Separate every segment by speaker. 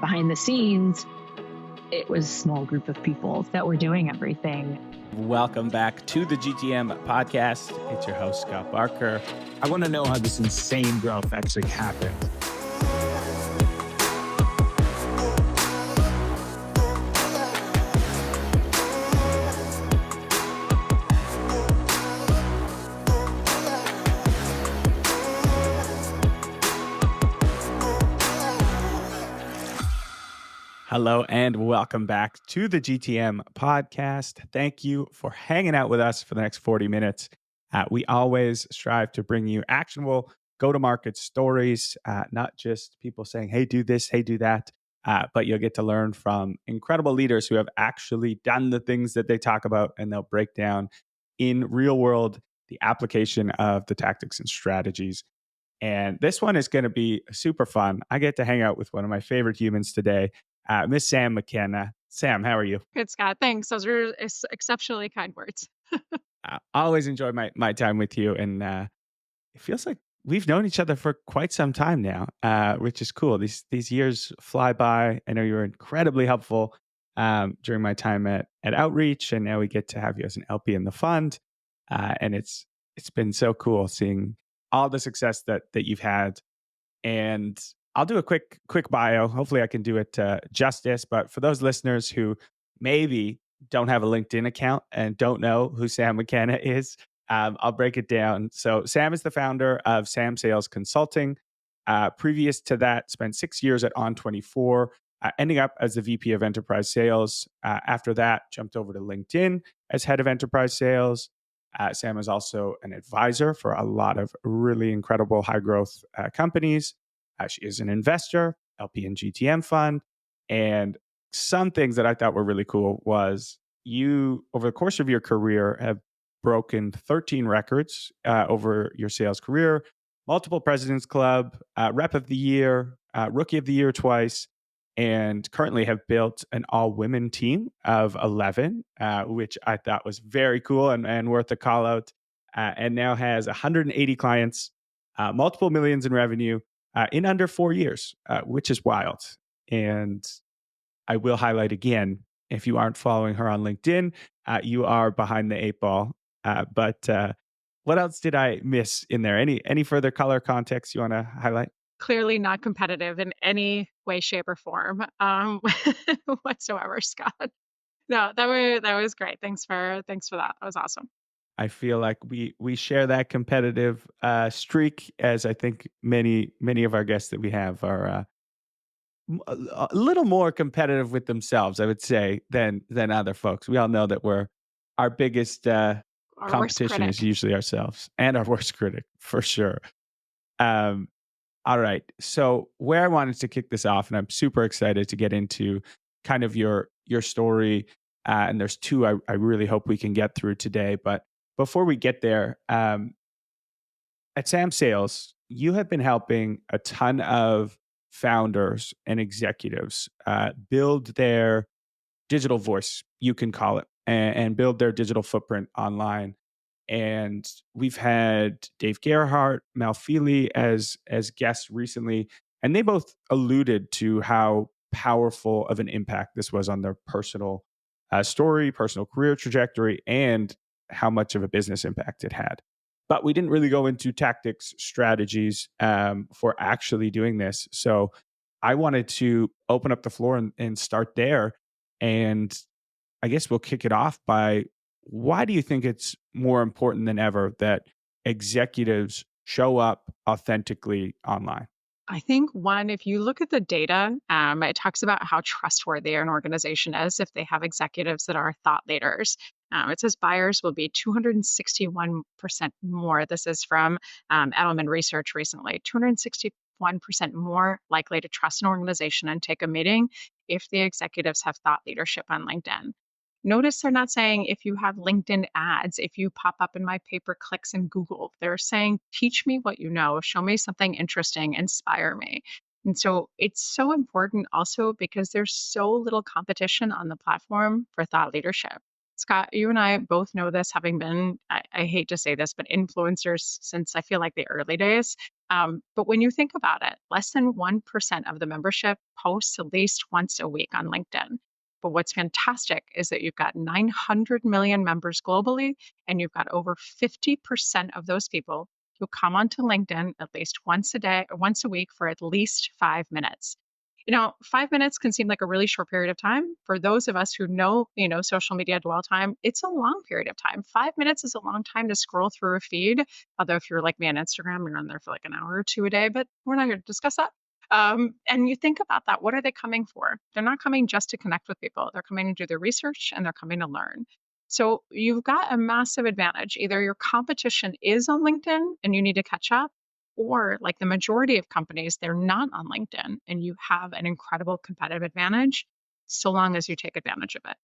Speaker 1: behind the scenes, it was a small group of people that were doing everything.
Speaker 2: Welcome back to the GTM podcast. It's your host, Scott Barker.
Speaker 3: I want to know how this insane growth actually happened.
Speaker 2: Hello and welcome back to the GTM podcast. Thank you for hanging out with us for the next 40 minutes. We always strive to bring you actionable go-to-market stories, not just people saying, hey, do this, hey, do that, but you'll get to learn from incredible leaders who have actually done the things that they talk about, and they'll break down in real world the application of the tactics and strategies. And this one is going to be super fun. I get to hang out with one of my favorite humans today, Miss Sam McKenna. Sam, how are you?
Speaker 4: Good, Scott. Thanks. Those are exceptionally kind words.
Speaker 2: I always enjoy my time with you. And it feels like we've known each other for quite some time now, which is cool. These years fly by. I know you were incredibly helpful during my time at Outreach, and now we get to have you as an LP in the fund. And it's been so cool seeing all the success that you've had. And I'll do a quick bio. Hopefully I can do it justice. But for those listeners who maybe don't have a LinkedIn account and don't know who Sam McKenna is, I'll break it down. So Sam is the founder of Sam Sales Consulting. Previous to that, spent 6 years at On24, ending up as the VP of Enterprise Sales. After that, jumped over to LinkedIn as head of Enterprise Sales. Sam is also an advisor for a lot of really incredible high growth companies. She is an investor, LP and GTM fund. And some things that I thought were really cool was you, over the course of your career, have broken 13 records over your sales career, multiple President's Club, Rep of the Year, Rookie of the Year twice, and currently have built an all-women team of 11, which I thought was very cool and worth a call out, and now has 180 clients, multiple millions in revenue, in under 4 years, which is wild. And I will highlight again, if you aren't following her on LinkedIn, you are behind the eight ball. But what else did I miss in there? Any further color context you want to highlight?
Speaker 4: Clearly not competitive in any way, shape, or form whatsoever, Scott. No, that was great. Thanks for that. That was awesome.
Speaker 2: I feel like we share that competitive streak, as I think many of our guests that we have are a little more competitive with themselves, I would say, than other folks. We all know that our biggest competition is usually ourselves, and our worst critic, for sure. All right. So where I wanted to kick this off, and I'm super excited to get into kind of your story, and there's two I really hope we can get through today. But before we get there, at Sam Sales, you have been helping a ton of founders and executives build their digital voice, you can call it, and build their digital footprint online. And we've had Dave Gerhardt, Mel Feely as guests recently, and they both alluded to how powerful of an impact this was on their personal story, personal career trajectory, and how much of a business impact it had. But we didn't really go into tactics, strategies for actually doing this. So I wanted to open up the floor and start there. And I guess we'll kick it off by, why do you think it's more important than ever that executives show up authentically online?
Speaker 4: I think one, if you look at the data, it talks about how trustworthy an organization is if they have executives that are thought leaders. It says buyers will be 261% more. This is from Edelman Research recently. 261% more likely to trust an organization and take a meeting if the executives have thought leadership on LinkedIn. Notice they're not saying if you have LinkedIn ads, if you pop up in my pay-per-clicks in Google. They're saying, teach me what you know, show me something interesting, inspire me. And so it's so important also because there's so little competition on the platform for thought leadership. Scott, you and I both know this, having been, I hate to say this, but influencers since I feel like the early days. But when you think about it, less than 1% of the membership posts at least once a week on LinkedIn. But what's fantastic is that you've got 900 million members globally, and you've got over 50% of those people who come onto LinkedIn at least once a day, once a week for at least 5 minutes. 5 minutes can seem like a really short period of time. For those of us who know, social media dwell time, it's a long period of time. 5 minutes is a long time to scroll through a feed. Although if you're like me on Instagram, you're on there for like an hour or two a day, but we're not here to discuss that. And you think about that. What are they coming for? They're not coming just to connect with people. They're coming to do their research and they're coming to learn. So you've got a massive advantage. Either your competition is on LinkedIn and you need to catch up, or like the majority of companies, they're not on LinkedIn and you have an incredible competitive advantage so long as you take advantage of it.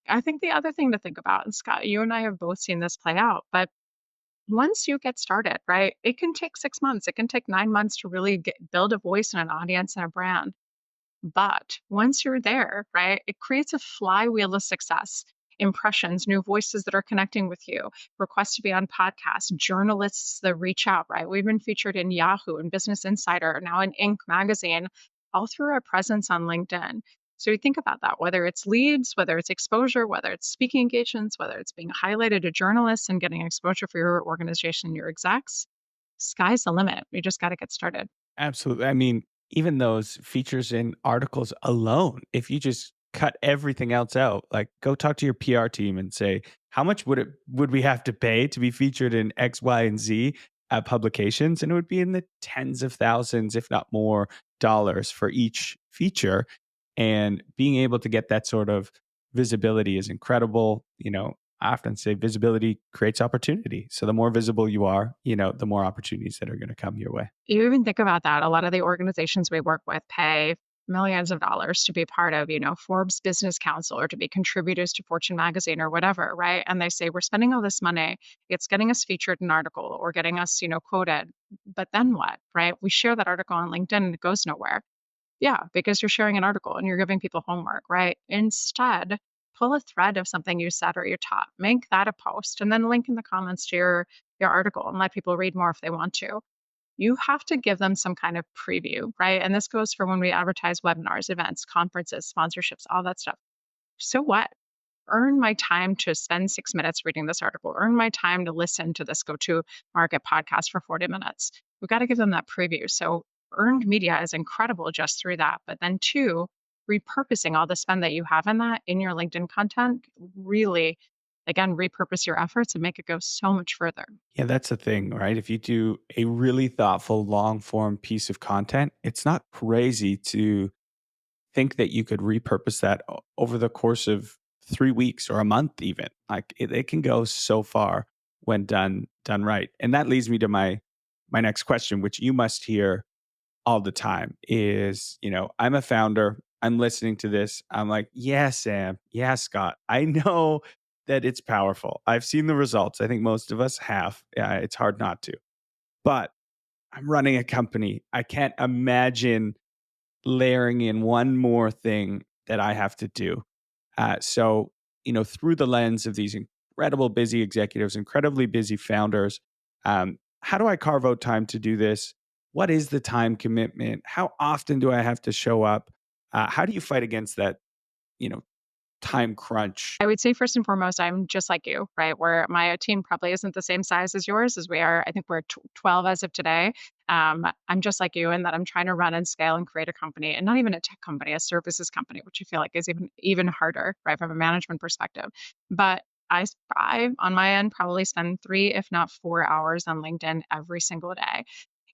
Speaker 4: I think the other thing to think about, and Scott, you and I have both seen this play out, but once you get started, right, it can take 6 months, it can take 9 months to really build a voice and an audience and a brand. But once you're there, right, it creates a flywheel of success. Impressions, new voices that are connecting with you, requests to be on podcasts, journalists that reach out, right? We've been featured in Yahoo and Business Insider, now in Inc. magazine, all through our presence on LinkedIn. So you think about that, whether it's leads, whether it's exposure, whether it's speaking engagements, whether it's being highlighted to journalists and getting exposure for your organization, your execs, sky's the limit. We just got to get started.
Speaker 2: Absolutely. I mean, even those features in articles alone, if you just cut everything else out, like go talk to your PR team and say, how much would we have to pay to be featured in X, Y, and Z publications? And it would be in the tens of thousands, if not more, dollars for each feature. And being able to get that sort of visibility is incredible. I often say visibility creates opportunity. So the more visible you are, the more opportunities that are going to come your way.
Speaker 4: You even think about that. A lot of the organizations we work with pay millions of dollars to be part of, Forbes Business Council or to be contributors to Fortune magazine or whatever, right? And they say, we're spending all this money. It's getting us featured in an article or getting us, quoted. But then what, right? We share that article on LinkedIn and it goes nowhere. Yeah, because you're sharing an article and you're giving people homework, right? Instead, pull a thread of something you said or you taught, make that a post, and then link in the comments to your article and let people read more if they want to. You have to give them some kind of preview, right? And this goes for when we advertise webinars, events, conferences, sponsorships, all that stuff. So what? Earn my time to spend 6 minutes reading this article, earn my time to listen to this go-to-market podcast for 40 minutes. We've got to give them that preview. So earned media is incredible just through that. But then two, repurposing all the spend that you have in that in your LinkedIn content, really, again, repurpose your efforts and make it go so much further.
Speaker 2: Yeah, that's the thing, right? If you do a really thoughtful, long form piece of content, it's not crazy to think that you could repurpose that over the course of 3 weeks or a month, even. Like it can go so far when done right. And that leads me to my next question, which you must hear all the time is, I'm a founder. I'm listening to this. I'm like, yeah, Sam. Yeah, Scott. I know that it's powerful. I've seen the results. I think most of us have. It's hard not to. But I'm running a company. I can't imagine layering in one more thing that I have to do. So, through the lens of these incredible busy executives, incredibly busy founders, how do I carve out time to do this? What is the time commitment? How often do I have to show up? How do you fight against that, time crunch?
Speaker 4: I would say first and foremost, I'm just like you, right? Where my team probably isn't the same size as yours as we are. I think we're 12 as of today. I'm just like you in that I'm trying to run and scale and create a company, and not even a tech company, a services company, which I feel like is even harder, right, from a management perspective. But I on my end probably spend 3, if not 4 hours on LinkedIn every single day.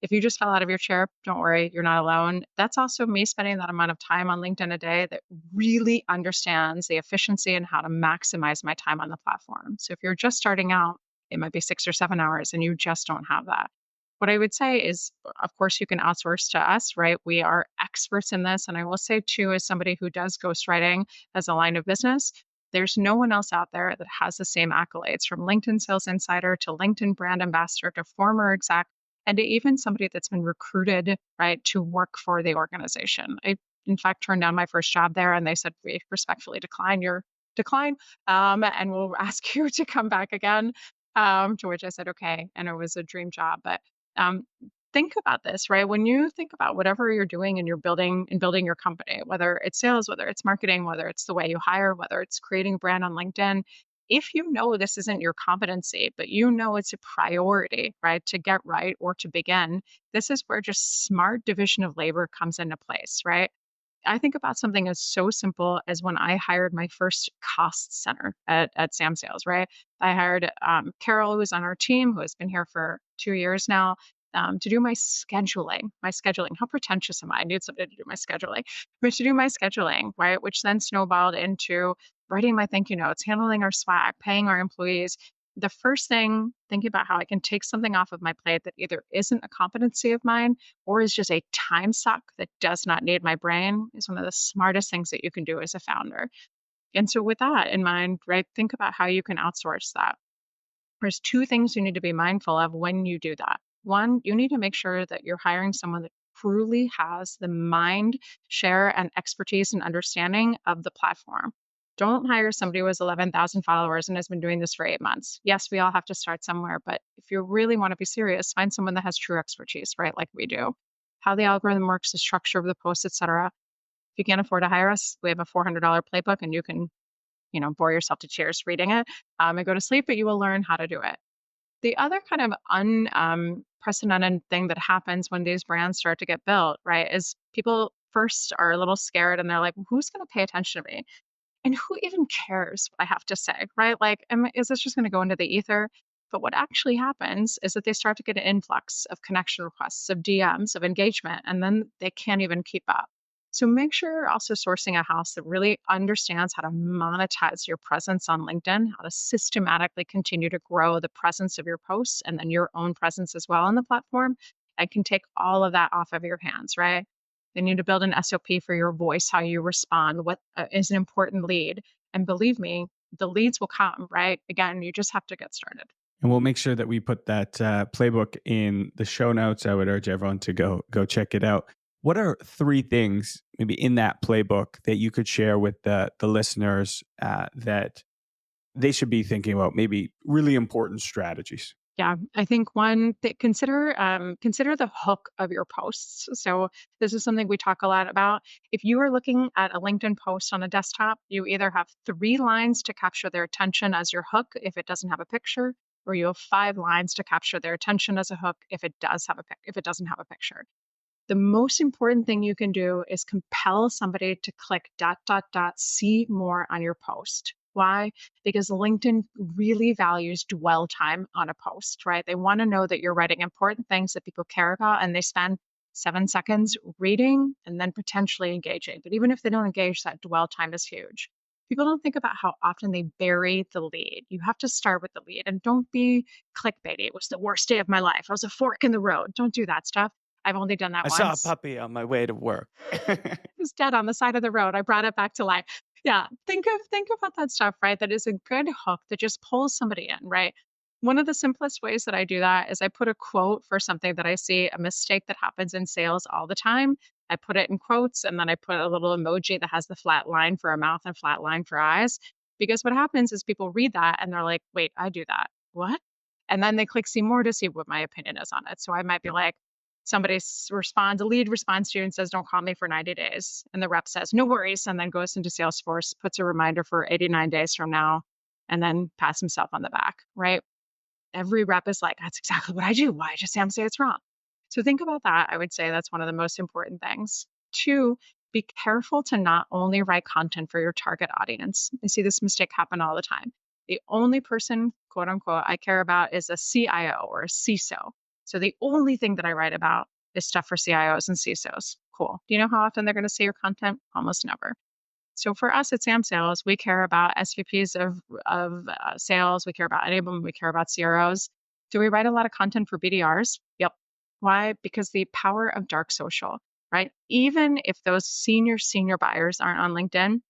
Speaker 4: If you just fell out of your chair, don't worry, you're not alone. That's also me spending that amount of time on LinkedIn a day that really understands the efficiency and how to maximize my time on the platform. So if you're just starting out, it might be 6 or 7 hours and you just don't have that. What I would say is, of course, you can outsource to us, right? We are experts in this. And I will say, too, as somebody who does ghostwriting as a line of business, there's no one else out there that has the same accolades, from LinkedIn Sales Insider to LinkedIn Brand Ambassador to former exec and to even somebody that's been recruited, right, to work for the organization. I, in fact, turned down my first job there and they said, we respectfully decline your decline, and we'll ask you to come back again, to which I said, okay. And it was a dream job. But think about this, right? When you think about whatever you're doing and you're building your company, whether it's sales, whether it's marketing, whether it's the way you hire, whether it's creating a brand on LinkedIn, if you know this isn't your competency, but you know it's a priority, right, to get right or to begin, this is where just smart division of labor comes into place, right? I think about something as so simple as when I hired my first cost center at Sam Sales, right? I hired Carol, who's on our team, who has been here for 2 years now, to do my scheduling. My scheduling. How pretentious am I? I need somebody to do my scheduling, but to do my scheduling, right? Which then snowballed into writing my thank you notes, handling our swag, paying our employees. The first thing, thinking about how I can take something off of my plate that either isn't a competency of mine or is just a time suck that does not need my brain, is one of the smartest things that you can do as a founder. And so, with that in mind, right, think about how you can outsource that. There's two things you need to be mindful of when you do that. One, you need to make sure that you're hiring someone that truly has the mind share and expertise and understanding of the platform. Don't hire somebody who has 11,000 followers and has been doing this for 8 months. Yes, we all have to start somewhere, but if you really want to be serious, find someone that has true expertise, right? Like we do. How the algorithm works, the structure of the post, etc. If you can't afford to hire us, we have a $400 playbook and you can, bore yourself to tears reading it and go to sleep, but you will learn how to do it. The other kind of unprecedented thing that happens when these brands start to get built, right, is people first are a little scared and they're like, who's going to pay attention to me? And who even cares what I have to say, right? Like, is this just going to go into the ether? But what actually happens is that they start to get an influx of connection requests, of DMs, of engagement, and then they can't even keep up. So make sure you're also sourcing a house that really understands how to monetize your presence on LinkedIn, how to systematically continue to grow the presence of your posts and then your own presence as well on the platform. And can take all of that off of your hands, right? They need to build an SOP for your voice, how you respond, what is an important lead. And believe me, the leads will come, right? Again, you just have to get started.
Speaker 2: And we'll make sure that we put that playbook in the show notes. I would urge everyone to go check it out. What are 3 things maybe in that playbook that you could share with the listeners that they should be thinking about, maybe really important strategies?
Speaker 4: Yeah, I think one, consider the hook of your posts. So this is something we talk a lot about. If you are looking at a LinkedIn post on a desktop, you either have 3 lines to capture their attention as your hook if it doesn't have a picture, or you have 5 lines to capture their attention as a hook if it doesn't have a picture. The most important thing you can do is compel somebody to click ... see more on your post. Why? Because LinkedIn really values dwell time on a post, right? They want to know that you're writing important things that people care about, and they spend 7 seconds reading and then potentially engaging. But even if they don't engage, that dwell time is huge. People don't think about how often they bury the lead. You have to start with the lead, and don't be clickbaity. It was the worst day of my life. I was a fork in the road. Don't do that stuff. I've only done that
Speaker 2: I
Speaker 4: once.
Speaker 2: saw a puppy on my way to work.
Speaker 4: It was dead on the side of the road. I brought it back to life. Yeah, think about that stuff, right? That is a good hook that just pulls somebody in, right? One of the simplest ways that I do that is I put a quote for something that I see, a mistake that happens in sales all the time. I put it in quotes and then I put a little emoji that has the flat line for a mouth and flat line for eyes. Because what happens is people read that and they're like, wait, I do that. What? And then they click see more to see what my opinion is on it. So I might be like, a lead responds to you and says, don't call me for 90 days. And the rep says, no worries. And then goes into Salesforce, puts a reminder for 89 days from now, and then pats himself on the back, right? Every rep is like, that's exactly what I do. Why did Sam say it's wrong? So think about that. I would say that's one of the most important things. 2, be careful to not only write content for your target audience. I see this mistake happen all the time. The only person, quote unquote, I care about is a CIO or a CISO. So the only thing that I write about is stuff for CIOs and CISOs. Cool. Do you know how often they're going to see your content? Almost never. So for us at Sam Sales, we care about SVPs of sales. We care about enablement. We care about CROs. Do we write a lot of content for BDRs? Yep. Why? Because the power of dark social, right? Even if those senior buyers aren't on LinkedIn,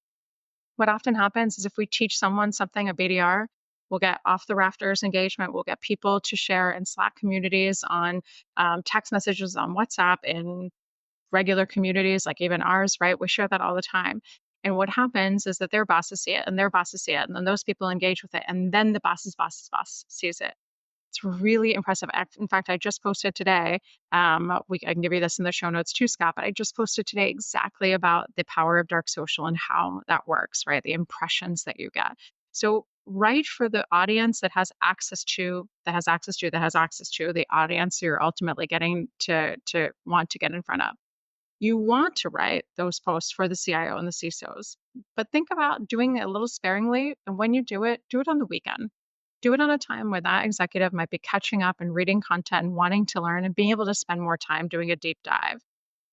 Speaker 4: what often happens is if we teach someone something, a BDR, we'll get off the rafters engagement. We'll get people to share in Slack communities, on text messages on WhatsApp, in regular communities like even ours, right? We share that all the time. And what happens is that their bosses see it and their bosses see it. And then those people engage with it. And then the boss's boss sees it. It's really impressive. In fact, I just posted today. I can give you this in the show notes too, Scott. But I just posted today exactly about the power of dark social and how that works. Right, the impressions that you get. So write for the audience that has access to the audience you're ultimately getting to want to get in front of. You want to write those posts for the CIO and the CISOs, but think about doing it a little sparingly. And when you do it on the weekend. Do it on a time where that executive might be catching up and reading content and wanting to learn and being able to spend more time doing a deep dive.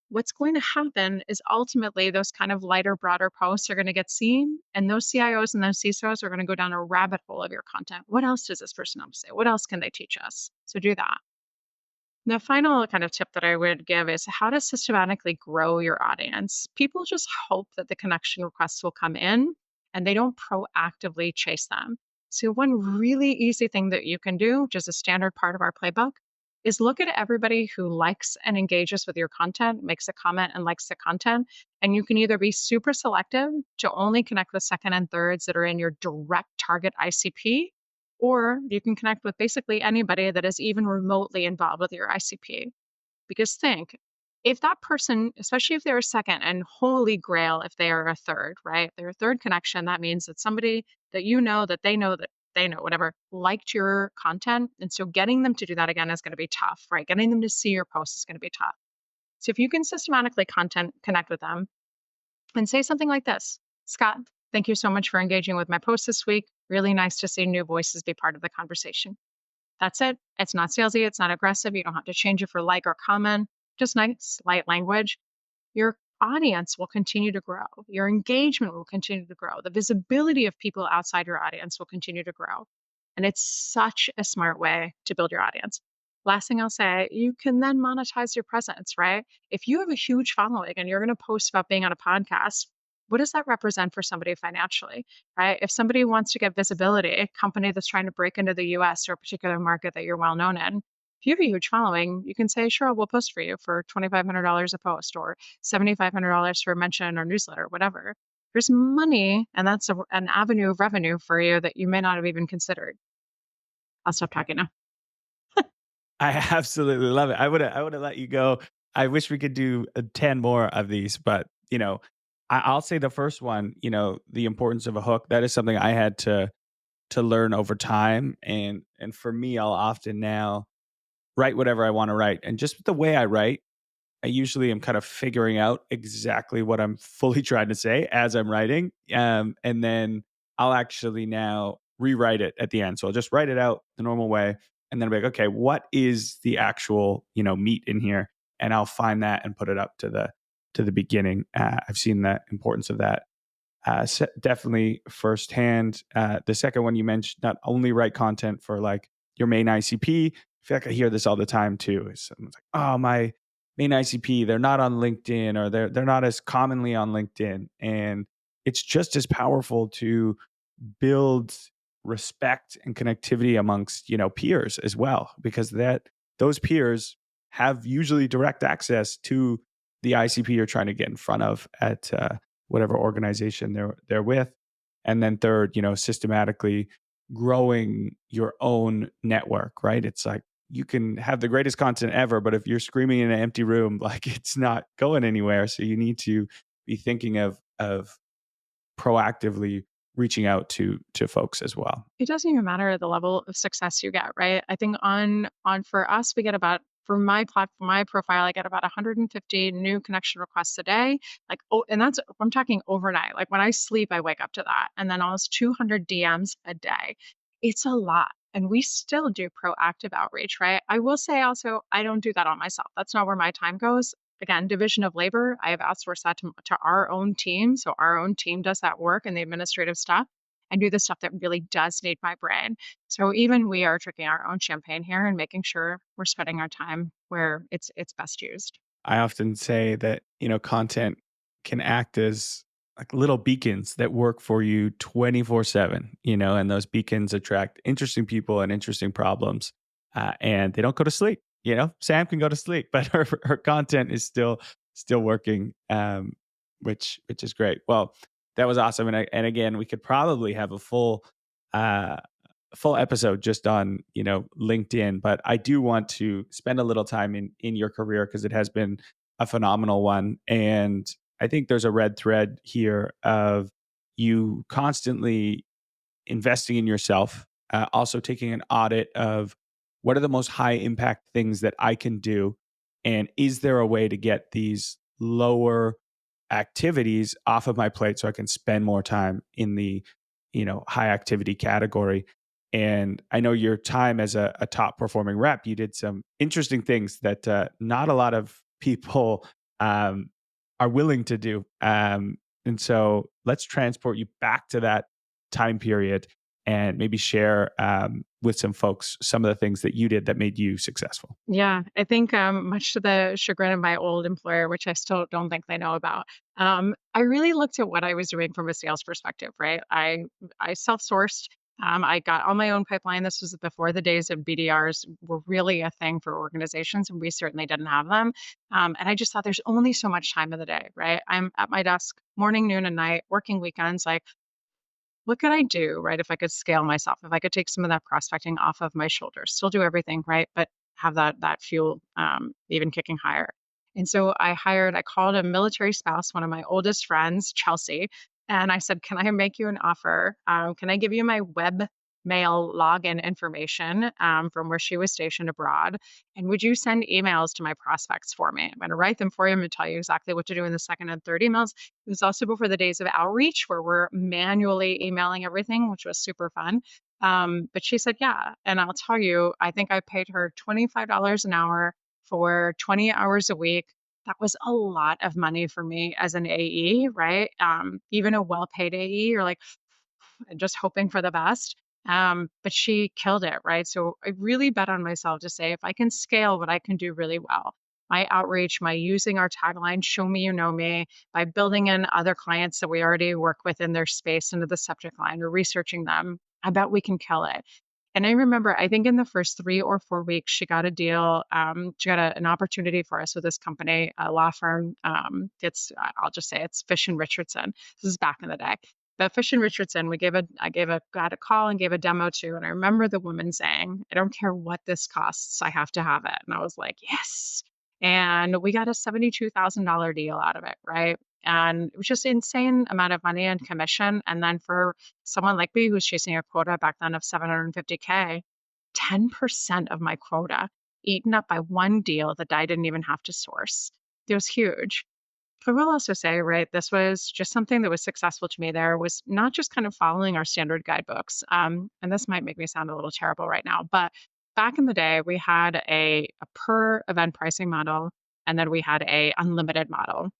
Speaker 4: What's going to happen is ultimately those kind of lighter, broader posts are going to get seen, and those CIOs and those CISOs are going to go down a rabbit hole of your content. What else does this person have to say? What else can they teach us? So do that. The final kind of tip that I would give is how to systematically grow your audience. People just hope that the connection requests will come in and they don't proactively chase them. So, one really easy thing that you can do, which is a standard part of our playbook, is look at everybody who likes and engages with your content, makes a comment and likes the content. And you can either be super selective to only connect with second and thirds that are in your direct target ICP, or you can connect with basically anybody that is even remotely involved with your ICP. Because think, if that person, especially if they're a second, and holy grail if they are a third, right? They're a third connection. That means that somebody that you know, that they know, whatever, liked your content. And so getting them to do that again is going to be tough, right? Getting them to see your post is going to be tough. So if you can systematically connect with them and say something like this: Scott, thank you so much for engaging with my post this week. Really nice to see new voices be part of the conversation. That's it. It's not salesy. It's not aggressive. You don't have to change it for like or comment. Just nice, light language. Your audience will continue to grow. Your engagement will continue to grow. The visibility of people outside your audience will continue to grow. And it's such a smart way to build your audience. Last thing I'll say, you can then monetize your presence, right? If you have a huge following and you're going to post about being on a podcast, what does that represent for somebody financially, right? If somebody wants to get visibility, a company that's trying to break into the US or a particular market that you're well known in, if you have a huge following, you can say, sure, we'll post for you for $2,500 a post or $7,500 for a mention or newsletter, whatever. There's money, and that's an avenue of revenue for you that you may not have even considered. I'll stop talking now.
Speaker 2: I absolutely love it. I would have let you go. I wish we could do 10 more of these, but I'll say the first one, the importance of a hook. That is something I had to learn over time, and for me, I'll often now write whatever I want to write, and just the way I write, I usually am kind of figuring out exactly what I'm fully trying to say as I'm writing, and then I'll actually now rewrite it at the end. So I'll just write it out the normal way, and then I'll be like, okay, what is the actual meat in here, and I'll find that and put it up to the beginning. I've seen the importance of that definitely firsthand. The second one you mentioned, not only write content for like your main ICP. I feel like I hear this all the time too. Someone's like, "Oh, my main ICP, they're not on LinkedIn, or they're not as commonly on LinkedIn." And it's just as powerful to build respect and connectivity amongst peers as well, because those peers have usually direct access to the ICP you're trying to get in front of at whatever organization they're with. And then third, systematically growing your own network, right? It's like you can have the greatest content ever, but if you're screaming in an empty room, like it's not going anywhere. So you need to be thinking of proactively reaching out to folks as well.
Speaker 4: It doesn't even matter the level of success you get, right? I think on for us, we get about, for my platform, my profile, I get about 150 new connection requests a day. Like, oh, and that's, I'm talking overnight. Like when I sleep, I wake up to that. And then almost 200 DMs a day. It's a lot. And we still do proactive outreach, right? I will say also, I don't do that on myself. That's not where my time goes. Again, division of labor, I have outsourced that to our own team. So our own team does that work and the administrative stuff, and do the stuff that really does need my brain. So even we are drinking our own champagne here and making sure we're spending our time where it's best used.
Speaker 2: I often say that, content can act as like little beacons that work for you 24/7, and those beacons attract interesting people and interesting problems. And they don't go to sleep. Sam can go to sleep, but her content is still working, which is great. Well, that was awesome. And again, we could probably have a full full episode just on, LinkedIn, but I do want to spend a little time in your career because it has been a phenomenal one. And I think there's a red thread here of you constantly investing in yourself, also taking an audit of what are the most high impact things that I can do, and is there a way to get these lower activities off of my plate so I can spend more time in the high activity category. And I know your time as a top performing rep, you did some interesting things that not a lot of people um, are willing to do. And so let's transport you back to that time period and maybe share with some folks some of the things that you did that made you successful.
Speaker 4: Yeah, I think much to the chagrin of my old employer, which I still don't think they know about, I really looked at what I was doing from a sales perspective, right? I self-sourced. I got all my own pipeline. This was before the days of BDRs were really a thing for organizations, and we certainly didn't have them. And I just thought there's only so much time of the day, right? I'm at my desk morning, noon, and night, working weekends. Like, what could I do, right? If I could scale myself, if I could take some of that prospecting off of my shoulders, still do everything, right? But have that fuel even kicking higher. And so I called a military spouse, one of my oldest friends, Chelsea, and I said, "Can I make you an offer? Can I give you my web mail login information from where she was stationed abroad? And would you send emails to my prospects for me? I'm going to write them for you. I'm going to tell you exactly what to do in the second and third emails." It was also before the days of outreach where we're manually emailing everything, which was super fun. But she said, yeah. And I'll tell you, I think I paid her $25 an hour for 20 hours a week. That was a lot of money for me as an AE, right? Even a well paid AE, you're like just hoping for the best. But she killed it, right? So I really bet on myself to say, if I can scale what I can do really well, my outreach, my using our tagline, show me you know me, by building in other clients that we already work with in their space into the subject line or researching them, I bet we can kill it. And I remember, I think in the first 3 or 4 weeks, she got a deal. She got an opportunity for us with this company, a law firm. I'll just say it's Fish and Richardson. This is back in the day. But Fish and Richardson, got a call and gave a demo to. And I remember the woman saying, "I don't care what this costs, I have to have it." And I was like, yes. And we got a $72,000 deal out of it, right? And it was just insane amount of money and commission. And then for someone like me who's chasing a quota back then of 750K, 10% of my quota eaten up by one deal that I didn't even have to source. It was huge. But I will also say, right, this was just something that was successful to me there was not just kind of following our standard guidebooks. And this might make me sound a little terrible right now, but back in the day, we had a per event pricing model, and then we had a unlimited model.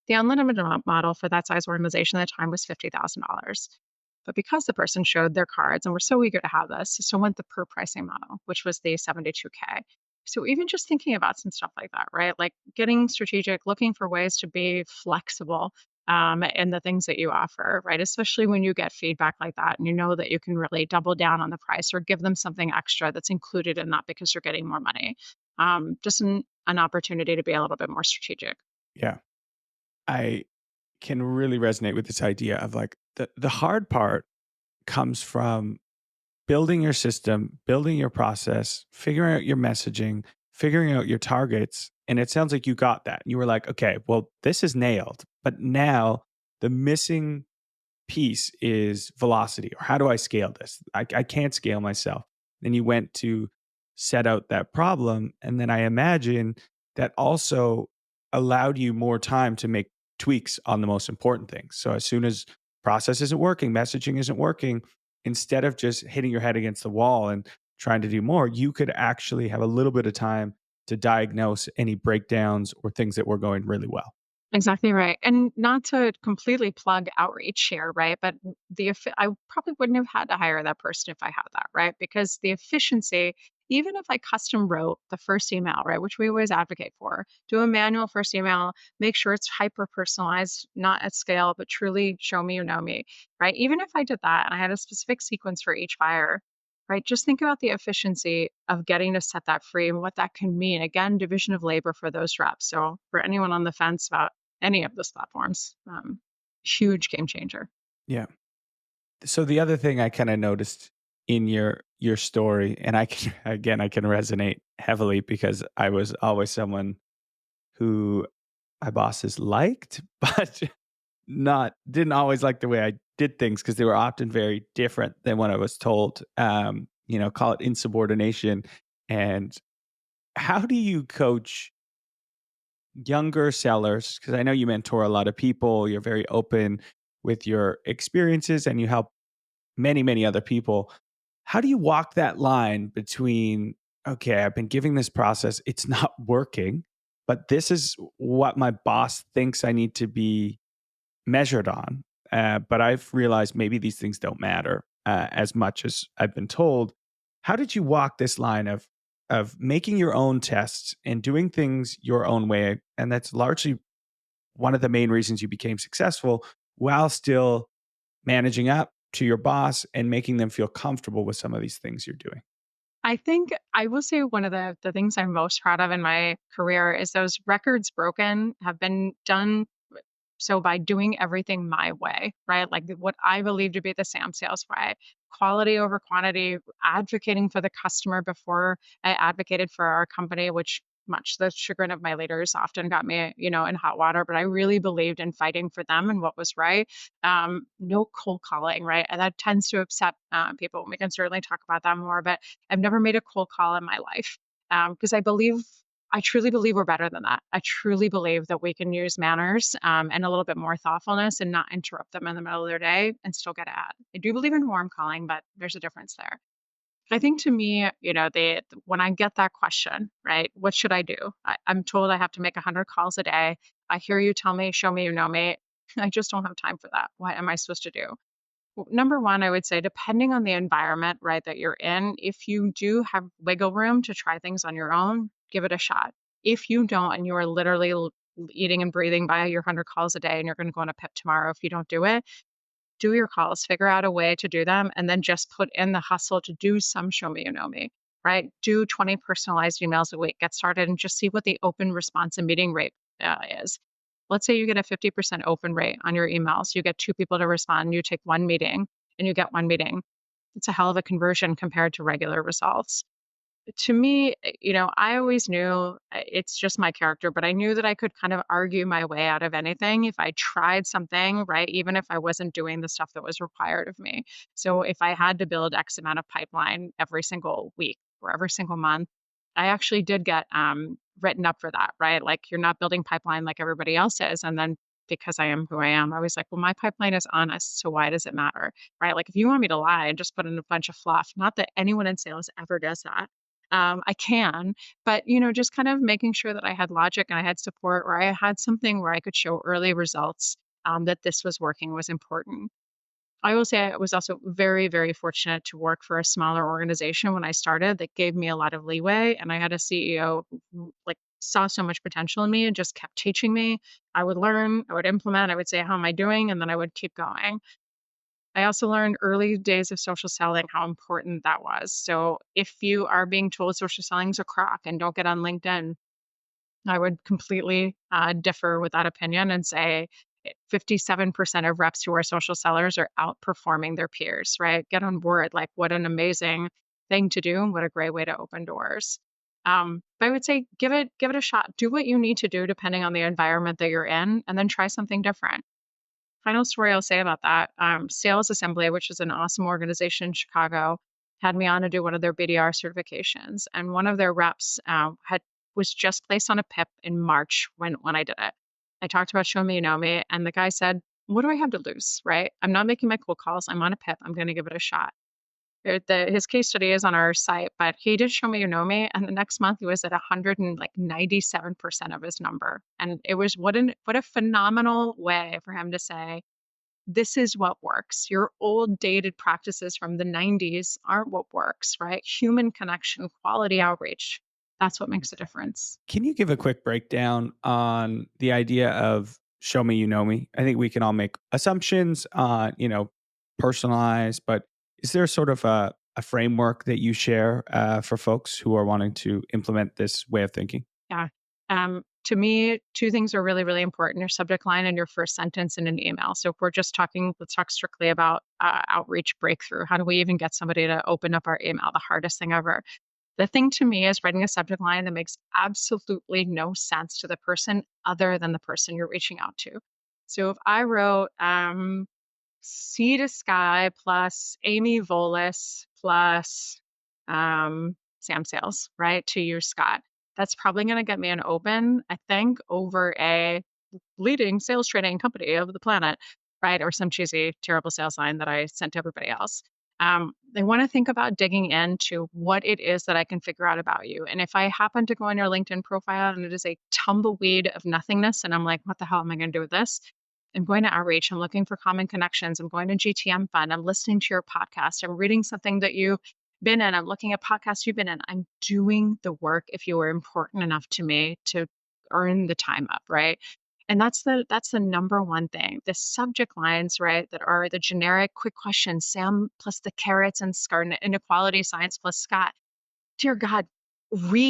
Speaker 4: The unlimited model for that size organization at the time was $50,000. But because the person showed their cards and we're so eager to have this, so went the per pricing model, which was the 72K. So even just thinking about some stuff like that, right? Like getting strategic, looking for ways to be flexible in the things that you offer, right? Especially when you get feedback like that and you know that you can really double down on the price or give them something extra that's included in that because you're getting more money. Just an opportunity to be a little bit more strategic.
Speaker 2: Yeah. I can really resonate with this idea of like the hard part comes from building your system, building your process, figuring out your messaging, figuring out your targets. And it sounds like you got that. You were like, okay, well, this is nailed. But now the missing piece is velocity, or how do I scale this? I can't scale myself. Then you went to set out that problem. And then I imagine that also allowed you more time to make tweaks on the most important things. So as soon as process isn't working, messaging isn't working, instead of just hitting your head against the wall and trying to do more, you could actually have a little bit of time to diagnose any breakdowns or things that were going really well.
Speaker 4: Exactly right. And not to completely plug outreach here, right? But I probably wouldn't have had to hire that person if I had that, right? Because the efficiency, even if I custom wrote the first email, right, which we always advocate for, do a manual first email, make sure it's hyper personalized, not at scale, but truly show me you know me, right? Even if I did that and I had a specific sequence for each buyer, right? Just think about the efficiency of getting to set that free and what that can mean. Again, division of labor for those reps. So for anyone on the fence about any of those platforms. Huge game changer.
Speaker 2: Yeah. So the other thing I kind of noticed in your story, and I can again I can resonate heavily because I was always someone who my bosses liked, but not didn't always like the way I did things because they were often very different than what I was told. Call it insubordination. And how do you coach younger sellers? Because I know you mentor a lot of people. You're very open with your experiences, and you help many, many other people. How do you walk that line between, okay, I've been giving this process, it's not working, but this is what my boss thinks I need to be measured on. But I've realized maybe these things don't matter as much as I've been told. How did you walk this line of making your own tests and doing things your own way? And that's largely one of the main reasons you became successful, while still managing up to your boss and making them feel comfortable with some of these things you're doing.
Speaker 4: I think I will say one of the things I'm most proud of in my career is those records broken have been done so by doing everything my way, right? Like what I believe to be the Sam sales way, quality over quantity, advocating for the customer before I advocated for our company, which much to the chagrin of my leaders often got me, in hot water, but I really believed in fighting for them and what was right. No cold calling, right? And that tends to upset people. We can certainly talk about that more, but I've never made a cold call in my life because I truly believe we're better than that. I truly believe that we can use manners and a little bit more thoughtfulness and not interrupt them in the middle of their day and still get at. I do believe in warm calling, but there's a difference there. I think to me, when I get that question, right, what should I do? I'm told I have to make 100 calls a day. I hear you tell me, show me you know me. I just don't have time for that. What am I supposed to do? Well, number one, I would say, depending on the environment, right, that you're in, if you do have wiggle room to try things on your own, give it a shot. If you don't, and you are literally eating and breathing by your 100 calls a day, and you're going to go on a PIP tomorrow if you don't do your calls, figure out a way to do them, and then just put in the hustle to do some show me, you know me, right? Do 20 personalized emails a week, get started, and just see what the open response and meeting rate is. Let's say you get a 50% open rate on your emails. You get two people to respond, you take one meeting, and you get one meeting. It's a hell of a conversion compared to regular results. To me, I always knew it's just my character, but I knew that I could kind of argue my way out of anything if I tried something, right? Even if I wasn't doing the stuff that was required of me. So if I had to build X amount of pipeline every single week or every single month, I actually did get written up for that, right? Like you're not building pipeline like everybody else is. And then because I am who I am, I was like, well, my pipeline is honest. So why does it matter? Right? Like if you want me to lie and just put in a bunch of fluff, not that anyone in sales ever does that. I can, but just kind of making sure that I had logic and I had support, or I had something where I could show early results that this was working was important. I will say I was also very, very fortunate to work for a smaller organization when I started that gave me a lot of leeway, and I had a CEO who like saw so much potential in me and just kept teaching me. I would learn, I would implement, I would say, how am I doing? And then I would keep going. I also learned early days of social selling how important that was. So if you are being told social selling is a crock and don't get on LinkedIn, I would completely differ with that opinion and say 57% of reps who are social sellers are outperforming their peers, right? Get on board. Like, what an amazing thing to do and what a great way to open doors. But I would say give it a shot. Do what you need to do depending on the environment that you're in, and then try something different. Final story I'll say about that, Sales Assembly, which is an awesome organization in Chicago, had me on to do one of their BDR certifications. And one of their reps was just placed on a PIP in March when I did it. I talked about show me, you know me, and the guy said, what do I have to lose, right? I'm not making my cold calls. I'm on a PIP. I'm going to give it a shot. His case study is on our site, but he did show me you know me, and the next month he was at 197% of his number, and it was what a phenomenal way for him to say, "This is what works. Your old dated practices from the 90s aren't what works, right? Human connection, quality outreach. That's what makes a difference."
Speaker 2: Can you give a quick breakdown on the idea of show me you know me? I think we can all make assumptions on, personalized, but is there sort of a framework that you share for folks who are wanting to implement this way of thinking?
Speaker 4: Yeah. To me, two things are really, really important: your subject line and your first sentence in an email. So if we're just talking, let's talk strictly about outreach breakthrough. How do we even get somebody to open up our email? The hardest thing ever. The thing to me is writing a subject line that makes absolutely no sense to the person other than the person you're reaching out to. So if I wrote Sea to Sky plus Amy Volis plus Sam Sales, right, to you, Scott, that's probably going to get me an open, I think, over a leading sales training company of the planet, right? Or some cheesy, terrible sales line that I sent to everybody else. They want to think about digging into what it is that I can figure out about you. And if I happen to go on your LinkedIn profile and it is a tumbleweed of nothingness, and I'm like, what the hell am I going to do with this? I'm going to outreach. I'm looking for common connections. I'm going to GTM Fund. I'm listening to your podcast. I'm reading something that you've been in. I'm looking at podcasts you've been in. I'm doing the work if you were important enough to me to earn the time up, right? And that's the number one thing. The subject lines, right, that are the generic quick questions, Sam plus the carrots and scarlet inequality science plus Scott. Dear God,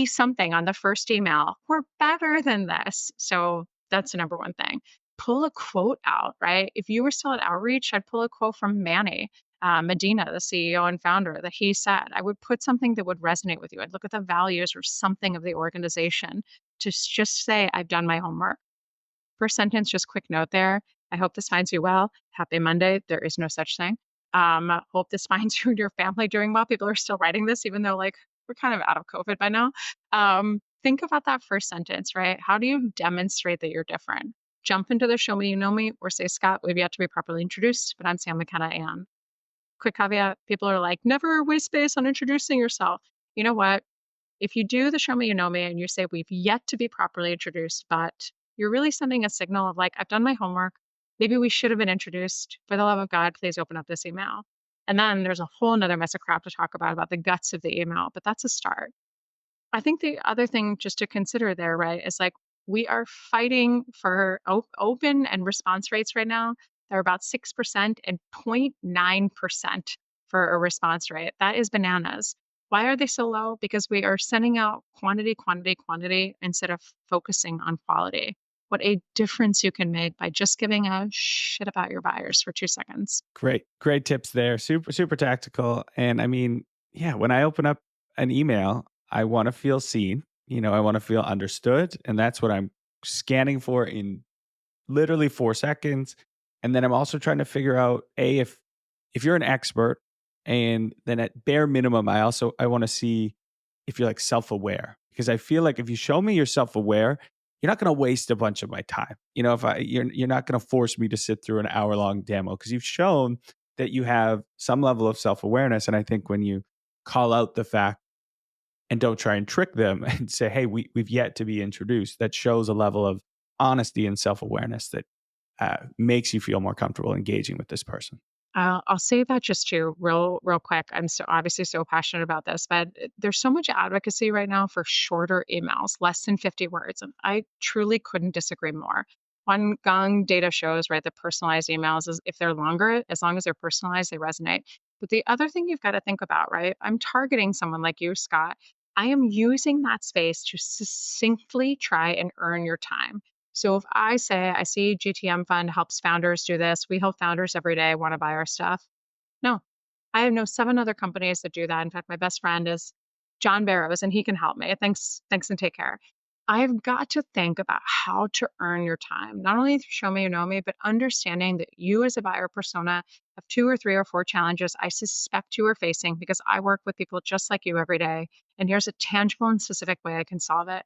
Speaker 4: something on the first email. We're better than this. So that's the number one thing. Pull a quote out, right? If you were still at outreach, I'd pull a quote from Manny Medina, the CEO and founder, that he said. I would put something that would resonate with you. I'd look at the values or something of the organization to just say, I've done my homework. First sentence, just quick note there. I hope this finds you well. Happy Monday. There is no such thing. Hope this finds you and your family doing well. People are still writing this, even though like we're kind of out of COVID by now. Think about that first sentence, right? How do you demonstrate that you're different? Jump into the show me you know me, or say, Scott, we've yet to be properly introduced, but I'm Sam McKenna and quick caveat, people are like, never waste space on introducing yourself. You know what? If you do the show me you know me and you say we've yet to be properly introduced, but you're really sending a signal of like, I've done my homework. Maybe we should have been introduced. For the love of God, please open up this email. And then there's a whole nother mess of crap to talk about the guts of the email, but that's a start. I think the other thing just to consider there, right, is like we are fighting for open and response rates right now. They're about 6% and 0.9% for a response rate. That is bananas. Why are they so low? Because we are sending out quantity, quantity, quantity instead of focusing on quality. What a difference you can make by just giving a shit about your buyers for 2 seconds.
Speaker 2: Great tips there. Super tactical. And I mean, yeah, when I open up an email, I want to feel seen. I want to feel understood. And that's what I'm scanning for in literally 4 seconds. And then I'm also trying to figure out, if you're an expert, and then at bare minimum, I want to see if you're like self-aware, because I feel like if you show me you're self-aware, you're not going to waste a bunch of my time. You're not going to force me to sit through an hour-long demo, because you've shown that you have some level of self-awareness. And I think when you call out the fact and don't try and trick them and say, hey, we've yet to be introduced, that shows a level of honesty and self-awareness that makes you feel more comfortable engaging with this person.
Speaker 4: I'll say that just too, real quick. I'm obviously so passionate about this, but there's so much advocacy right now for shorter emails, less than 50 words. And I truly couldn't disagree more. One Gong data shows, right, that personalized emails, is if they're longer, as long as they're personalized, they resonate. But the other thing you've got to think about, right, I'm targeting someone like you, Scott. I am using that space to succinctly try and earn your time. So if I say, I see GTM Fund helps founders do this, we help founders every day want to buy our stuff. No, I know 7 other companies that do that. In fact, my best friend is John Barrows, and he can help me. Thanks, and take care. I've got to think about how to earn your time, not only through show me you know me, but understanding that you as a buyer persona have 2 or 3 or 4 challenges I suspect you are facing, because I work with people just like you every day. And here's a tangible and specific way I can solve it.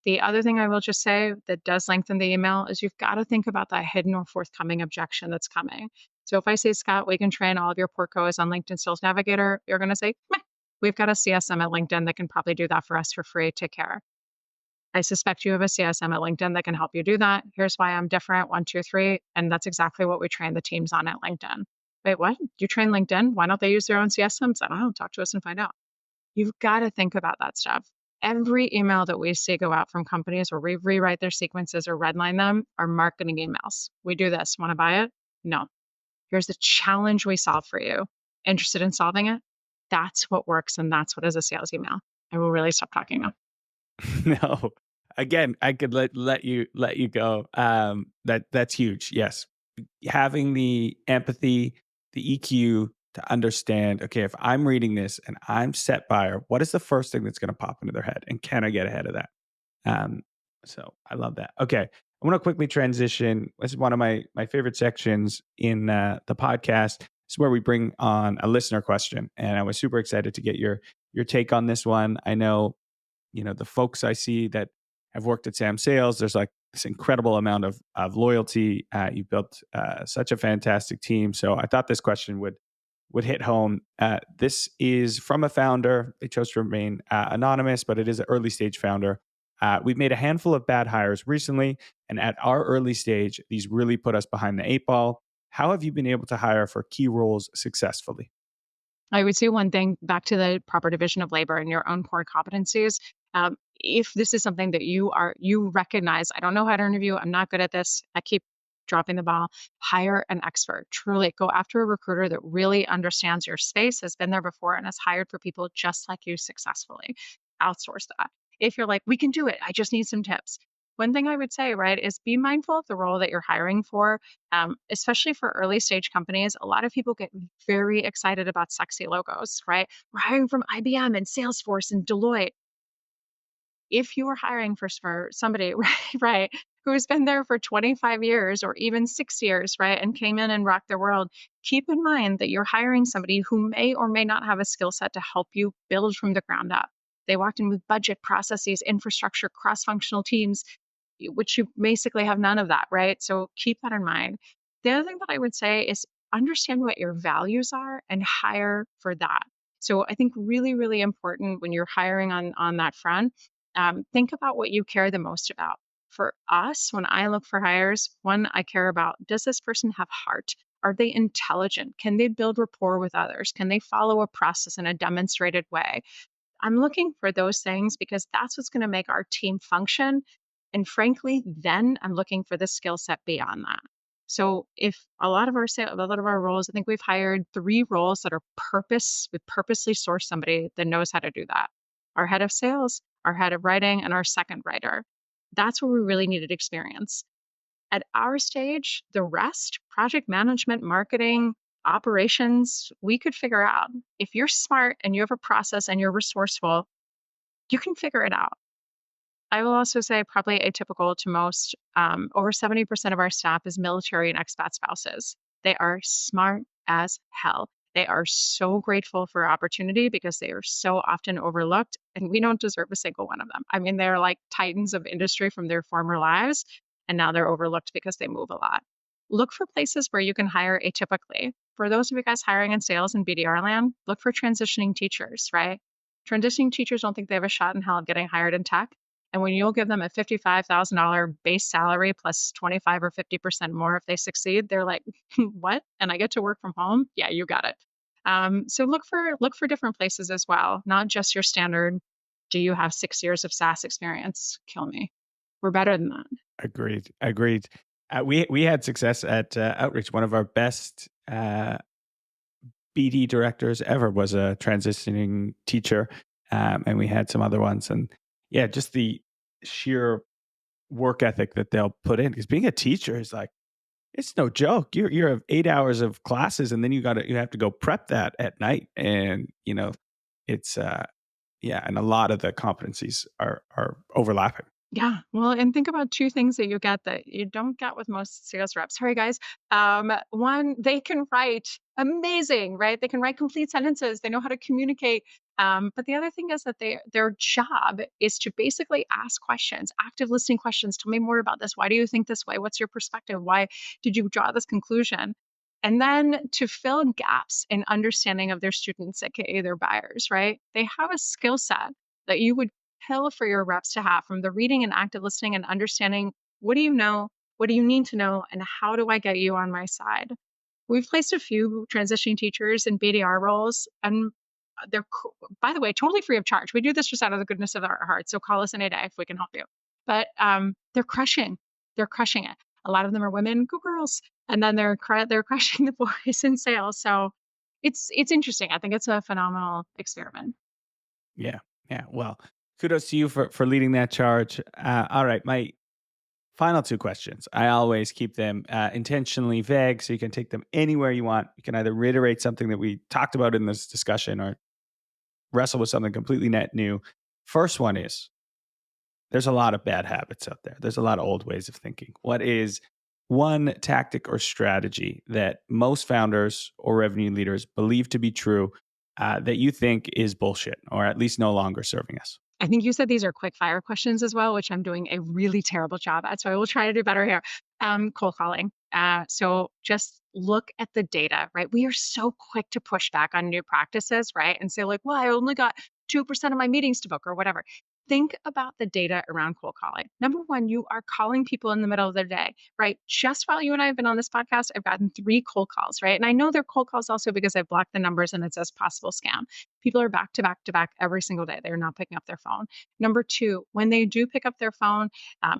Speaker 4: The other thing I will just say that does lengthen the email is you've got to think about that hidden or forthcoming objection that's coming. So if I say, Scott, we can train all of your portcos on LinkedIn Sales Navigator, you're going to say, meh, we've got a CSM at LinkedIn that can probably do that for us for free. Take care. I suspect you have a CSM at LinkedIn that can help you do that. Here's why I'm different, 1, 2, 3. And that's exactly what we train the teams on at LinkedIn. Wait, what? You train LinkedIn? Why don't they use their own CSMs? I don't know. Talk to us and find out. You've got to think about that stuff. Every email that we see go out from companies where we rewrite their sequences or redline them are marketing emails. We do this. Want to buy it? No. Here's the challenge we solve for you. Interested in solving it? That's what works, and that's what is a sales email. I will really stop talking now.
Speaker 2: No, Again, I could let you go. That's huge. Yes, having the empathy, the EQ to understand. Okay, if I'm reading this and I'm set buyer, what is the first thing that's going to pop into their head, and can I get ahead of that? Um, so I love that. Okay, I want to quickly transition. This is one of my favorite sections in the podcast. This is where we bring on a listener question, and I was super excited to get your take on this one. I know, the folks I see that have worked at Sam Sales, there's like this incredible amount of loyalty. You built such a fantastic team. So I thought this question would hit home. This is from a founder. They chose to remain anonymous, but it is an early stage founder. We've made a handful of bad hires recently, and at our early stage, these really put us behind the eight ball. How have you been able to hire for key roles successfully?
Speaker 4: I would say one thing back to the proper division of labor and your own core competencies. If this is something that you recognize, I don't know how to interview, I'm not good at this, I keep dropping the ball, hire an expert. Truly go after a recruiter that really understands your space, has been there before, and has hired for people just like you successfully. Outsource that. If you're like, we can do it, I just need some tips. One thing I would say, right, is be mindful of the role that you're hiring for, especially for early stage companies. A lot of people get very excited about sexy logos, right? We're hiring from IBM and Salesforce and Deloitte. If you are hiring for somebody, right, who's been there for 25 years or even 6 years, right, and came in and rocked their world, keep in mind that you're hiring somebody who may or may not have a skill set to help you build from the ground up. They walked in with budget processes, infrastructure, cross-functional teams, which you basically have none of that, right? So keep that in mind. The other thing that I would say is understand what your values are and hire for that. So I think really, really important when you're hiring on that front, think about what you care the most about. For us, when I look for hires, one, I care about, does this person have heart? Are they intelligent? Can they build rapport with others? Can they follow a process in a demonstrated way? I'm looking for those things because that's what's going to make our team function. And frankly, then I'm looking for the skill set beyond that. So if a lot of our roles, I think we've hired 3 roles that are we purposely source somebody that knows how to do that. Our head of sales, our head of writing, and our second writer. That's where we really needed experience. At our stage, the rest, project management, marketing, operations, we could figure out. If you're smart and you have a process and you're resourceful, you can figure it out. I will also say, probably atypical to most, over 70% of our staff is military and expat spouses. They are smart as hell. They are so grateful for opportunity because they are so often overlooked, and we don't deserve a single one of them. I mean, they're like titans of industry from their former lives, and now they're overlooked because they move a lot. Look for places where you can hire atypically. For those of you guys hiring in sales and BDR land, look for transitioning teachers, right? Transitioning teachers don't think they have a shot in hell of getting hired in tech. And when you'll give them a $55,000 base salary plus 25 or 50% more if they succeed, they're like, "What? And I get to work from home? Yeah, you got it." So look for different places as well, not just your standard. Do you have 6 years of SaaS experience? Kill me. We're better than that.
Speaker 2: Agreed. We had success at Outreach. One of our best BD directors ever was a transitioning teacher, and we had some other ones. And yeah, just the sheer work ethic that they'll put in, because being a teacher is like, it's no joke. You have 8 hours of classes, and then you have to go prep that at night, and it's yeah, and a lot of the competencies are overlapping.
Speaker 4: Yeah. Well, and think about 2 things that you get that you don't get with most sales reps. Sorry, guys. One, they can write amazing, right? They can write complete sentences. They know how to communicate. But the other thing is that their job is to basically ask questions, active listening questions. Tell me more about this. Why do you think this way? What's your perspective? Why did you draw this conclusion? And then to fill gaps in understanding of their students, aka their buyers, right? They have a skill set that you would kill for your reps to have, from the reading and active listening and understanding, what do you know, what do you need to know, and how do I get you on my side. We've placed a few transitioning teachers in BDR roles, and they're, by the way, totally free of charge. We do this just out of the goodness of our hearts. So call us any day if we can help you. But they're crushing. They're crushing it. A lot of them are women, go girls, and then they're crushing the boys in sales. So it's interesting. I think it's a phenomenal experiment.
Speaker 2: Yeah. Yeah. Well, Kudos to you for leading that charge. All right, my final two questions. I always keep them intentionally vague so you can take them anywhere you want. You can either reiterate something that we talked about in this discussion or wrestle with something completely net new. First one is there's a lot of bad habits out there. There's a lot of old ways of thinking. What is one tactic or strategy that most founders or revenue leaders believe to be true that you think is bullshit or at least no longer serving us?
Speaker 4: I think you said these are quick fire questions as well, which I'm doing a really terrible job at. So I will try to do better here. Cold calling. So just look at the data, right? We are so quick to push back on new practices, right? And say like, well, I only got 2% of my meetings to book or whatever. Think about the data around cold calling. Number one, you are calling people in the middle of their day, right? Just while you and I have been on this podcast, I've gotten 3 cold calls, right? And I know they're cold calls also because I've blocked the numbers and it says possible scam. People are back to back to back every single day. They're not picking up their phone. Number two, when they do pick up their phone,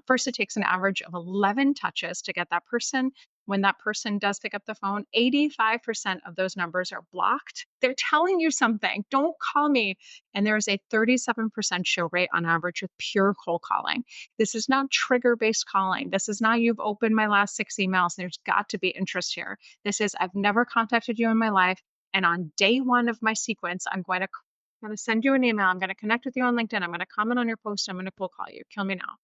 Speaker 4: first it takes an average of 11 touches to get that person. When that person does pick up the phone, 85% of those numbers are blocked. They're telling you something. Don't call me. And there is a 37% show rate on average with pure cold calling. This is not trigger-based calling. This is not you've opened my last 6 emails. There's got to be interest here. This is I've never contacted you in my life. And on day 1 of my sequence, I'm going to send you an email. I'm going to connect with you on LinkedIn. I'm going to comment on your post. I'm going to cold call you. Kill me now.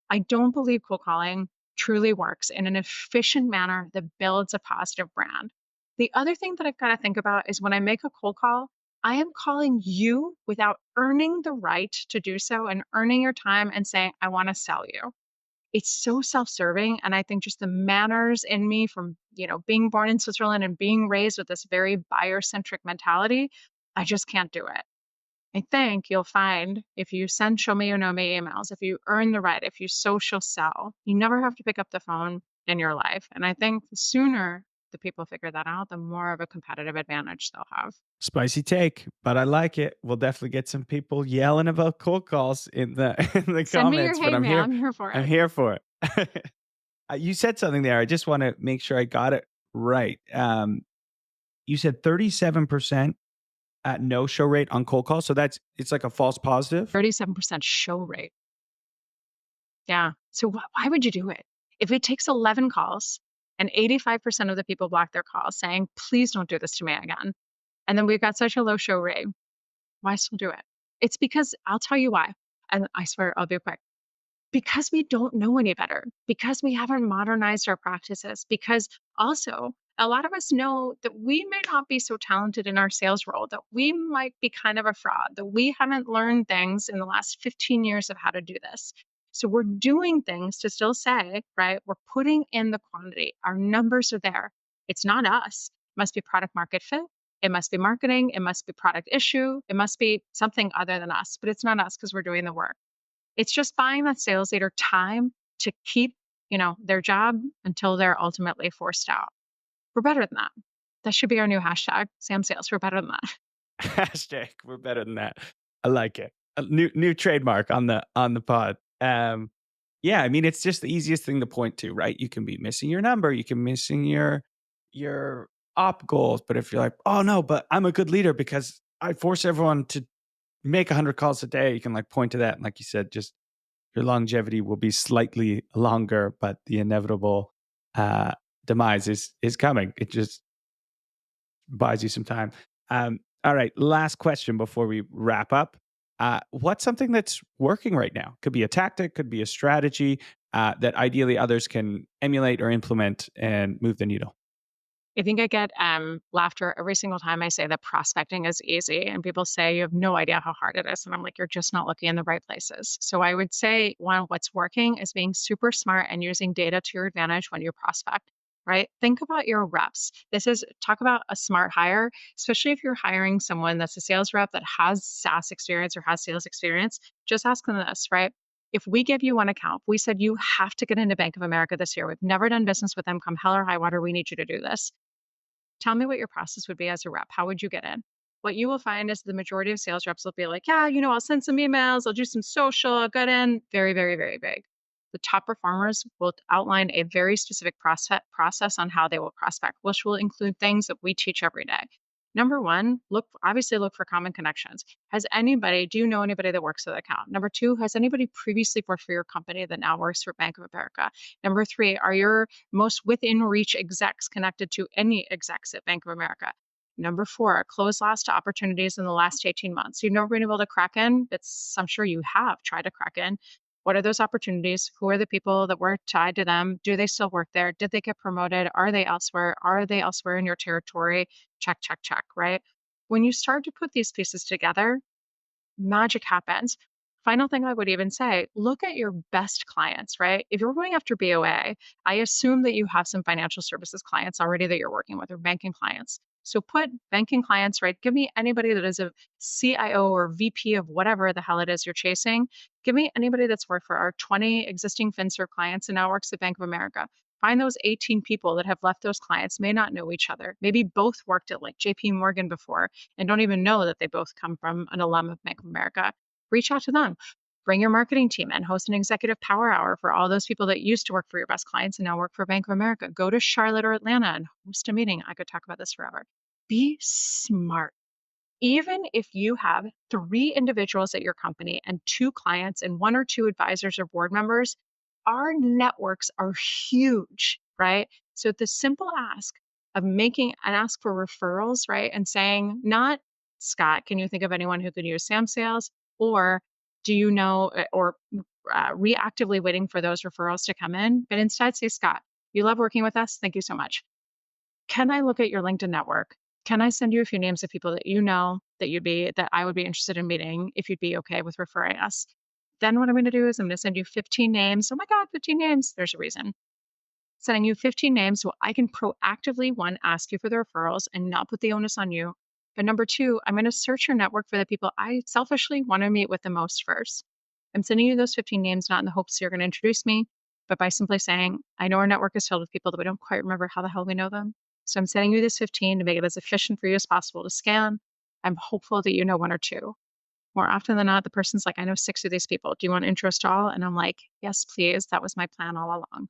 Speaker 4: I don't believe cold calling truly works in an efficient manner that builds a positive brand. The other thing that I've got to think about is when I make a cold call, I am calling you without earning the right to do so and earning your time and saying, I want to sell you. It's so self-serving. And I think just the manners in me from, being born in Switzerland and being raised with this very buyer-centric mentality, I just can't do it. I think you'll find if you send show me or know me emails, if you earn the right, if you social sell, you never have to pick up the phone in your life. And I think the sooner the people figure that out, the more of a competitive advantage they'll have.
Speaker 2: Spicy take, but I like it. We'll definitely get some people yelling about cold calls in the
Speaker 4: Send me your
Speaker 2: comments.
Speaker 4: hate
Speaker 2: But I'm
Speaker 4: mail.
Speaker 2: here.
Speaker 4: I'm here for it.
Speaker 2: I'm here for it. You said something there. I just want to make sure I got it right. You said 37% at no show rate on cold calls. So it's like a false positive.
Speaker 4: 37% show rate. Yeah. So why would you do it? If it takes 11 calls and 85% of the people block their calls saying, please don't do this to me again. And then we've got such a low show rate. Why still do it? It's because I'll tell you why. And I swear I'll be quick. Because we don't know any better, because we haven't modernized our practices, because also a lot of us know that we may not be so talented in our sales role, that we might be kind of a fraud, that we haven't learned things in the last 15 years of how to do this. So we're doing things to still say, right, we're putting in the quantity. Our numbers are there. It's not us. It must be product market fit. It must be marketing. It must be product issue. It must be something other than us, but it's not us because we're doing the work. It's just buying that sales leader time to keep, their job until they're ultimately forced out. We're better than that. That should be our new hashtag, Sam Sales. We're better than that.
Speaker 2: Hashtag we're better than that. I like it. A new trademark on the pod. Yeah, I mean it's just the easiest thing to point to, right? You can be missing your number, you can missing your op goals, but if you're like, oh no, but I'm a good leader because I force everyone to make 100 calls a day, you can like point to that. And like you said, just your longevity will be slightly longer, but the inevitable demise is coming. It just buys you some time. All right, last question before we wrap up. What's something that's working right now? Could be a tactic, could be a strategy that ideally others can emulate or implement and move the needle.
Speaker 4: I think I get laughter every single time I say that prospecting is easy. And people say, you have no idea how hard it is. And I'm like, you're just not looking in the right places. So I would say, one, what's working is being super smart and using data to your advantage when you prospect, right? Think about your reps. Talk about a smart hire, especially if you're hiring someone that's a sales rep that has SaaS experience or has sales experience. Just ask them this, right? If we give you one account, we said you have to get into Bank of America this year. We've never done business with them. Come hell or high water, we need you to do this. Tell me what your process would be as a rep. How would you get in? What you will find is the majority of sales reps will be like, yeah, I'll send some emails, I'll do some social, I'll get in. Very, very, very big. The top performers will outline a very specific process on how they will prospect, which will include things that we teach every day. Number one, obviously look for common connections. Do you know anybody that works at the account? Number two, has anybody previously worked for your company that now works for Bank of America? Number three, are your most within reach execs connected to any execs at Bank of America? Number four, close last opportunities in the last 18 months. You've never been able to crack in. I'm sure you have tried to crack in. What are those opportunities? Who are the people that were tied to them? Do they still work there? Did they get promoted? Are they elsewhere? Are they elsewhere in your territory? Check, check, check, right? When you start to put these pieces together, magic happens. Final thing I would even say, look at your best clients, right? If you're going after BOA, I assume that you have some financial services clients already that you're working with or banking clients. So put banking clients, right? Give me anybody that is a CIO or VP of whatever the hell it is you're chasing. Give me anybody that's worked for our 20 existing FinServ clients and now works at Bank of America. Find those 18 people that have left those clients, may not know each other, maybe both worked at like JP Morgan before and don't even know that they both come from an alum of Bank of America. Reach out to them. Bring your marketing team in, host an executive power hour for all those people that used to work for your best clients and now work for Bank of America. Go to Charlotte or Atlanta and host a meeting. I could talk about this forever. Be smart. Even if you have 3 individuals at your company and 2 clients and 1 or 2 advisors or board members, our networks are huge, right? So the simple ask of making an ask for referrals, right? And saying, not Scott, can you think of anyone who could use Sam sales? Or do you know, or reactively waiting for those referrals to come in, but instead say, Scott, you love working with us. Thank you so much. Can I look at your LinkedIn network? Can I send you a few names of people that you know that I would be interested in meeting if you'd be okay with referring us? Then what I'm going to do is I'm going to send you 15 names. Oh my God, 15 names. There's a reason. Sending you 15 names so I can proactively, one, ask you for the referrals and not put the onus on you. But number two, I'm going to search your network for the people I selfishly want to meet with the most first. I'm sending you those 15 names not in the hopes you're going to introduce me, but by simply saying, I know our network is filled with people that we don't quite remember how the hell we know them. So I'm sending you this 15 to make it as efficient for you as possible to scan. I'm hopeful that you know 1 or 2. More often than not, the person's like, I know 6 of these people. Do you want intros to all? And I'm like, yes, please. That was my plan all along.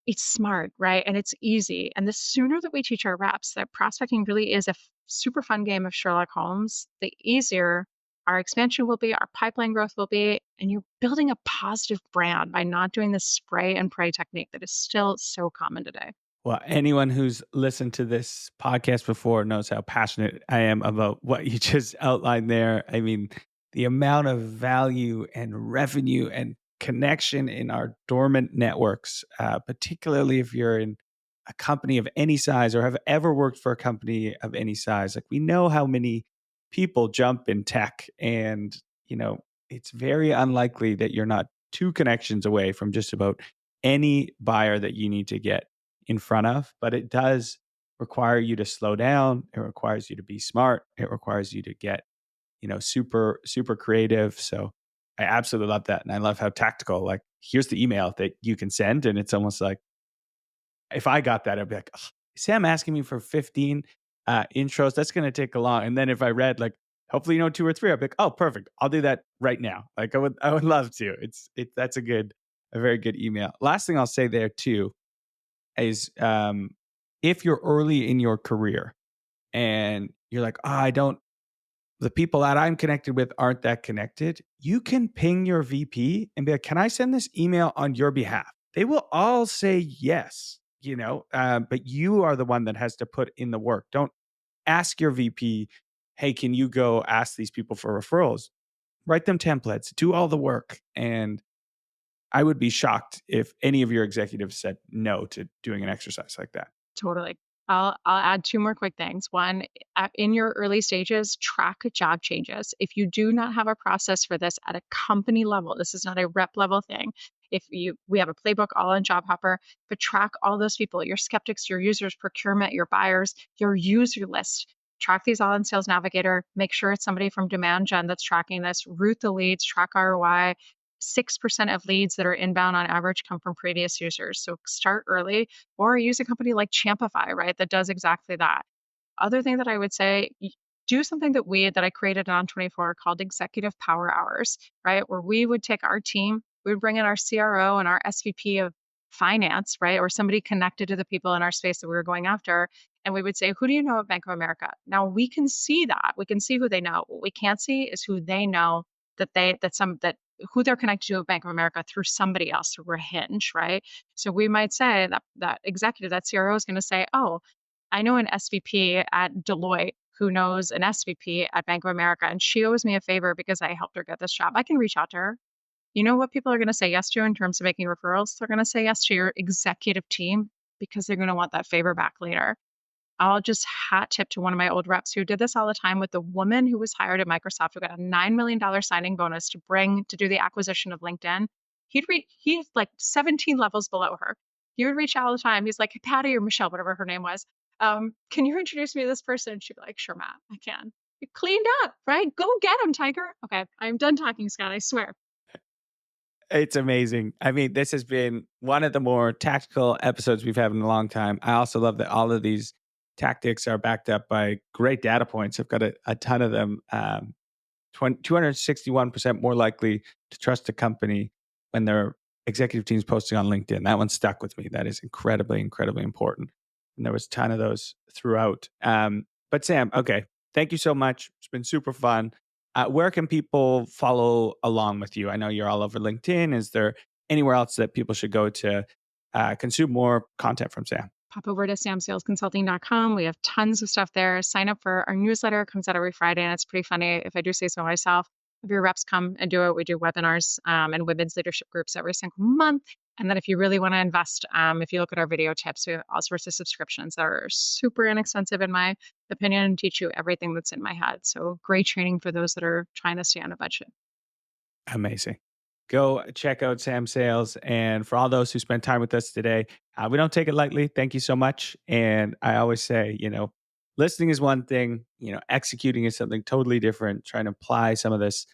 Speaker 4: It's smart, right? And it's easy. And the sooner that we teach our reps that prospecting really is a super fun game of Sherlock Holmes, the easier our expansion will be, our pipeline growth will be, and you're building a positive brand by not doing the spray and pray technique that is still so common today.
Speaker 2: Well, anyone who's listened to this podcast before knows how passionate I am about what you just outlined there. I mean, the amount of value and revenue and connection in our dormant networks, particularly if you're in a company of any size or have ever worked for a company of any size. Like, we know how many people jump in tech, and it's very unlikely that you're not 2 connections away from just about any buyer that you need to get in front of. But it does require you to slow down. It requires you to be smart. It requires you to get super creative. So I absolutely love that, and I love how tactical. Like, here's the email that you can send, and it's almost like, if I got that, I'd be like, Sam asking me for 15 intros, that's going to take a long. And then if I read like, hopefully 2 or 3, I'd be like, oh, perfect, I'll do that right now. Like, I would love to. That's a very good email. Last thing I'll say there too is, if you're early in your career and you're like, the people that I'm connected with aren't that connected, you can ping your VP and be like, can I send this email on your behalf? They will all say yes, but you are the one that has to put in the work. Don't ask your VP, hey, can you go ask these people for referrals? Write them templates, do all the work. And I would be shocked if any of your executives said no to doing an exercise like that.
Speaker 4: Totally. I'll add 2 more quick things. One, in your early stages, track job changes. If you do not have a process for this at a company level, this is not a rep level thing. We have a playbook all on Job Hopper, but track all those people, your skeptics, your users, procurement, your buyers, your user list. Track these all in Sales Navigator. Make sure it's somebody from demand gen that's tracking this. Route the leads, track ROI. 6% of leads that are inbound on average come from previous users. So start early, or use a company like Champify, right? That does exactly that. Other thing that I would say, do something that I created on 24 called executive power hours, right? Where we would take our team, we would bring in our CRO and our SVP of finance, right? Or somebody connected to the people in our space that we were going after. and we would say, who do you know at Bank of America? Now we can see that. We can see who they know. What we can't see is who they know that who they're connected to at Bank of America through somebody else, through a hinge, right? So we might say that executive, that CRO is going to say, oh, I know an SVP at Deloitte who knows an SVP at Bank of America, and she owes me a favor because I helped her get this job. I can reach out to her. You know what people are going to say yes to in terms of making referrals? They're going to say yes to your executive team because they're going to want that favor back later. I'll just hat tip to one of my old reps who did this all the time with the woman who was hired at Microsoft who got a $9 million signing bonus to do the acquisition of LinkedIn. He's like 17 levels below her. He would reach out all the time. He's like, hey, Patty or Michelle, whatever her name was. Can you introduce me to this person? She'd be like, sure, Matt, I can. You cleaned up, right? Go get him, Tiger. Okay, I'm done talking, Scott, I swear.
Speaker 2: It's amazing. I mean, this has been one of the more tactical episodes we've had in a long time. I also love that all of these tactics are backed up by great data points. I've got a ton of them. 261% more likely to trust a company when their executive team's posting on LinkedIn. That one stuck with me. That is incredibly, incredibly important. And there was a ton of those throughout. But Sam, okay, thank you so much. It's been super fun. Where can people follow along with you? I know you're all over LinkedIn. Is there anywhere else that people should go to consume more content from Sam?
Speaker 4: Pop over to samsalesconsulting.com. We have tons of stuff there. Sign up for our newsletter. It comes out every Friday, and it's pretty funny, if I do say so myself. If your reps come and do it, we do webinars and women's leadership groups every single month. And then if you really want to invest, if you look at our video tips, we have all sorts of subscriptions that are super inexpensive, in my opinion, and teach you everything that's in my head. So great training for those that are trying to stay on a budget.
Speaker 2: Amazing. Go check out Sam Sales. And for all those who spent time with us today, we don't take it lightly. Thank you so much. And I always say, listening is one thing, executing is something totally different. Trying to apply some of this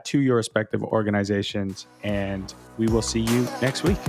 Speaker 2: to your respective organizations. And we will see you next week.